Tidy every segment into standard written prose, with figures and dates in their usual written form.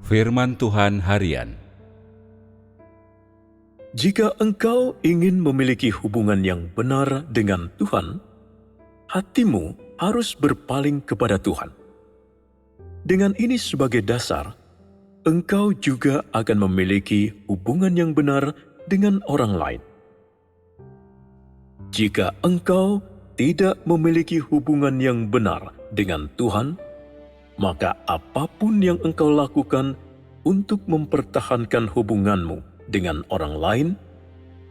Firman Tuhan Harian. Jika engkau ingin memiliki hubungan yang benar dengan Tuhan, hatimu harus berpaling kepada Tuhan. Dengan ini sebagai dasar, engkau juga akan memiliki hubungan yang benar dengan orang lain. Jika engkau tidak memiliki hubungan yang benar dengan Tuhan, maka apapun yang engkau lakukan untuk mempertahankan hubunganmu dengan orang lain,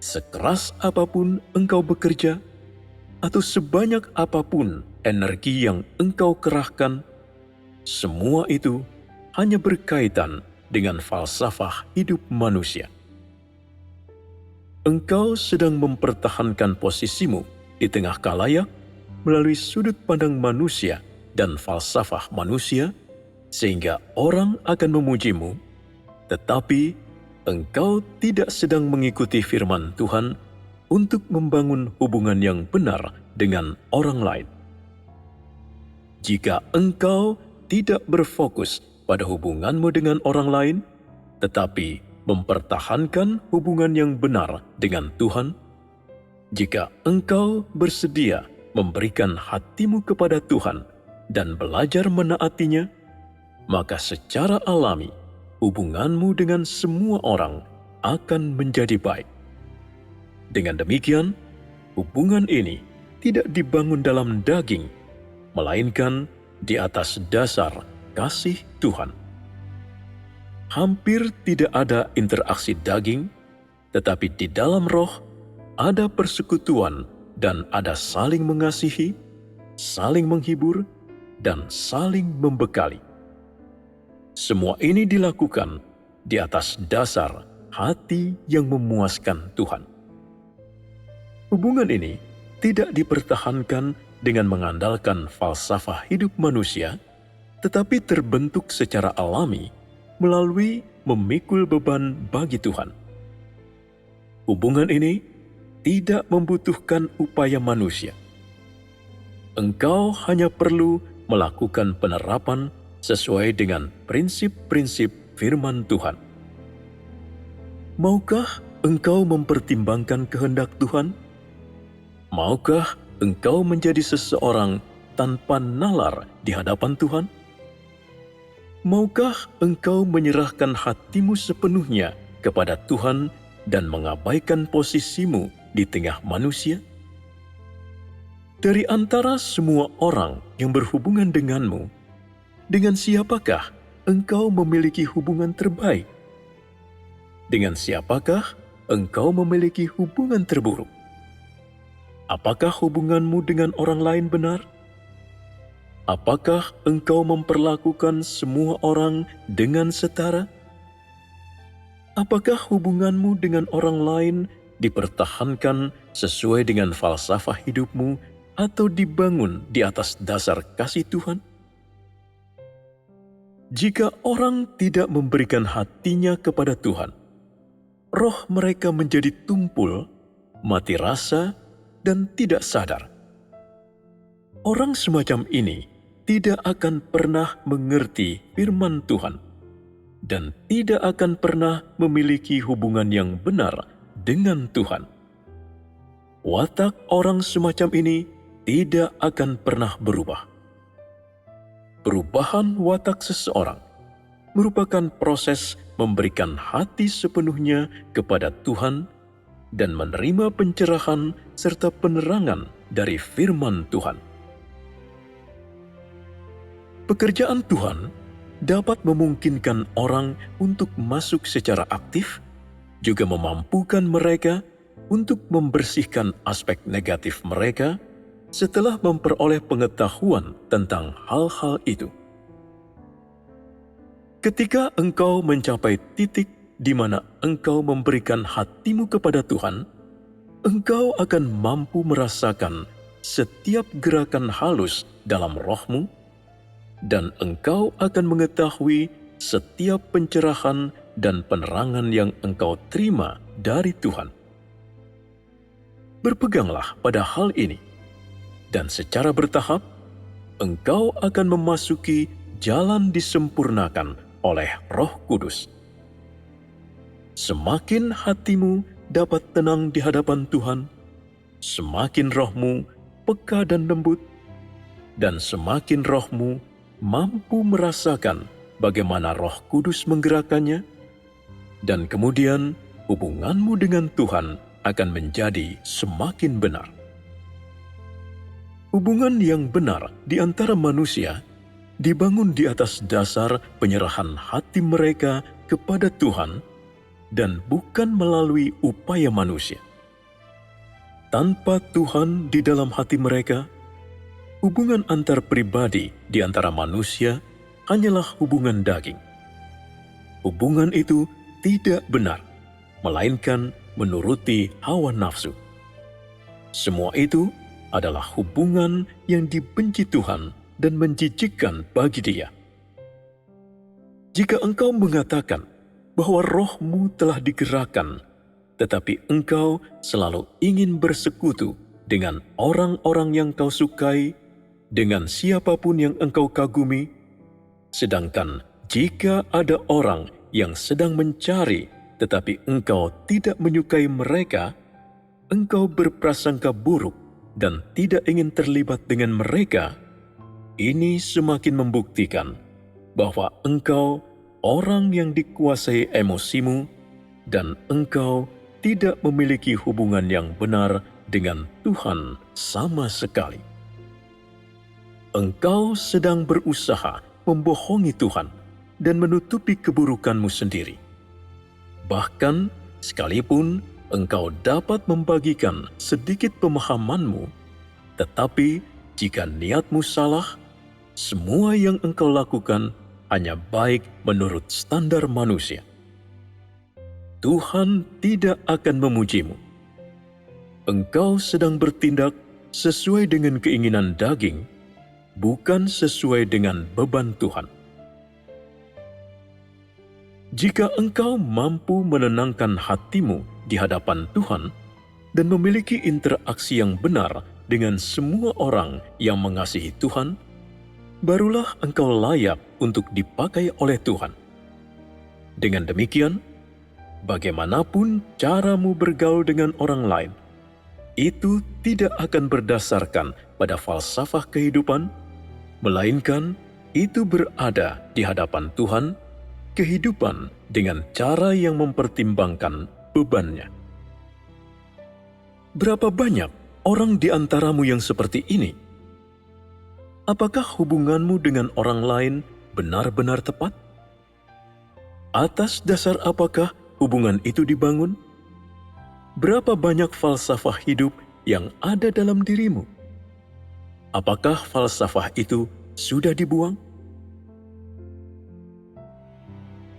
sekeras apapun engkau bekerja, atau sebanyak apapun energi yang engkau kerahkan, semua itu hanya berkaitan dengan falsafah hidup manusia. Engkau sedang mempertahankan posisimu di tengah khalayak melalui sudut pandang manusia dan falsafah manusia, sehingga orang akan memujimu, tetapi engkau tidak sedang mengikuti firman Tuhan untuk membangun hubungan yang benar dengan orang lain. Jika engkau tidak berfokus pada hubunganmu dengan orang lain, tetapi mempertahankan hubungan yang benar dengan Tuhan, jika engkau bersedia memberikan hatimu kepada Tuhan dan belajar menaatinya, maka secara alami hubunganmu dengan semua orang akan menjadi baik. Dengan demikian, hubungan ini tidak dibangun dalam daging, melainkan di atas dasar kasih Tuhan. Hampir tidak ada interaksi daging, tetapi di dalam roh ada persekutuan dan ada saling mengasihi, saling menghibur, dan saling membekali. Semua ini dilakukan di atas dasar hati yang memuaskan Tuhan. Hubungan ini tidak dipertahankan dengan mengandalkan falsafah hidup manusia, tetapi terbentuk secara alami melalui memikul beban bagi Tuhan. Hubungan ini tidak membutuhkan upaya manusia. Engkau hanya perlu melakukan penerapan sesuai dengan prinsip-prinsip firman Tuhan. Maukah engkau mempertimbangkan kehendak Tuhan? Maukah engkau menjadi seseorang tanpa nalar di hadapan Tuhan? Maukah engkau menyerahkan hatimu sepenuhnya kepada Tuhan dan mengabaikan posisimu di tengah manusia? Dari antara semua orang yang berhubungan denganmu, dengan siapakah engkau memiliki hubungan terbaik? Dengan siapakah engkau memiliki hubungan terburuk? Apakah hubunganmu dengan orang lain benar? Apakah engkau memperlakukan semua orang dengan setara? Apakah hubunganmu dengan orang lain dipertahankan sesuai dengan falsafah hidupmu atau dibangun di atas dasar kasih Tuhan? Jika orang tidak memberikan hatinya kepada Tuhan, roh mereka menjadi tumpul, mati rasa, dan tidak sadar. Orang semacam ini tidak akan pernah mengerti firman Tuhan dan tidak akan pernah memiliki hubungan yang benar dengan Tuhan. Watak orang semacam ini tidak akan pernah berubah. Perubahan watak seseorang merupakan proses memberikan hati sepenuhnya kepada Tuhan dan menerima pencerahan serta penerangan dari firman Tuhan. Pekerjaan Tuhan dapat memungkinkan orang untuk masuk secara aktif, juga memampukan mereka untuk membersihkan aspek negatif mereka setelah memperoleh pengetahuan tentang hal-hal itu. Ketika engkau mencapai titik di mana engkau memberikan hatimu kepada Tuhan, engkau akan mampu merasakan setiap gerakan halus dalam rohmu, dan engkau akan mengetahui setiap pencerahan dan penerangan yang engkau terima dari Tuhan. Berpeganglah pada hal ini, dan secara bertahap, engkau akan memasuki jalan disempurnakan oleh Roh Kudus. Semakin hatimu dapat tenang di hadapan Tuhan, semakin rohmu peka dan lembut, dan semakin rohmu mampu merasakan bagaimana Roh Kudus menggerakkannya, dan kemudian hubunganmu dengan Tuhan akan menjadi semakin benar. Hubungan yang benar di antara manusia dibangun di atas dasar penyerahan hati mereka kepada Tuhan dan bukan melalui upaya manusia. Tanpa Tuhan di dalam hati mereka, hubungan antar pribadi di antara manusia hanyalah hubungan daging. Hubungan itu tidak benar, melainkan menuruti hawa nafsu. Semua itu adalah hubungan yang dibenci Tuhan dan menjijikkan bagi Dia. Jika engkau mengatakan bahwa rohmu telah digerakkan, tetapi engkau selalu ingin bersekutu dengan orang-orang yang kau sukai, dengan siapapun yang engkau kagumi, sedangkan jika ada orang yang sedang mencari tetapi engkau tidak menyukai mereka, engkau berprasangka buruk dan tidak ingin terlibat dengan mereka, ini semakin membuktikan bahwa engkau orang yang dikuasai emosimu dan engkau tidak memiliki hubungan yang benar dengan Tuhan sama sekali. Engkau sedang berusaha membohongi Tuhan dan menutupi keburukanmu sendiri. Bahkan sekalipun engkau dapat membagikan sedikit pemahamanmu, tetapi jika niatmu salah, semua yang engkau lakukan hanya baik menurut standar manusia. Tuhan tidak akan memujimu. Engkau sedang bertindak sesuai dengan keinginan daging, bukan sesuai dengan beban Tuhan. Jika engkau mampu menenangkan hatimu di hadapan Tuhan dan memiliki interaksi yang benar dengan semua orang yang mengasihi Tuhan, barulah engkau layak untuk dipakai oleh Tuhan. Dengan demikian, bagaimanapun caramu bergaul dengan orang lain, itu tidak akan berdasarkan pada falsafah kehidupan, melainkan itu berada di hadapan Tuhan, kehidupan dengan cara yang mempertimbangkan bebannya. Berapa banyak orang di antaramu yang seperti ini? Apakah hubunganmu dengan orang lain benar-benar tepat? Atas dasar apakah hubungan itu dibangun? Berapa banyak falsafah hidup yang ada dalam dirimu? Apakah falsafah itu sudah dibuang?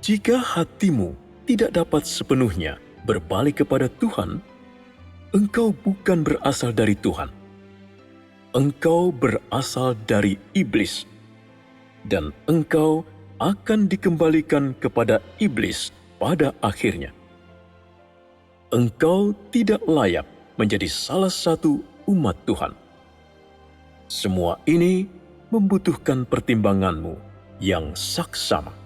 Jika hatimu tidak dapat sepenuhnya berbalik kepada Tuhan, engkau bukan berasal dari Tuhan. Engkau berasal dari iblis, dan engkau akan dikembalikan kepada iblis pada akhirnya. Engkau tidak layak menjadi salah satu umat Tuhan. Semua ini membutuhkan pertimbanganmu yang saksama.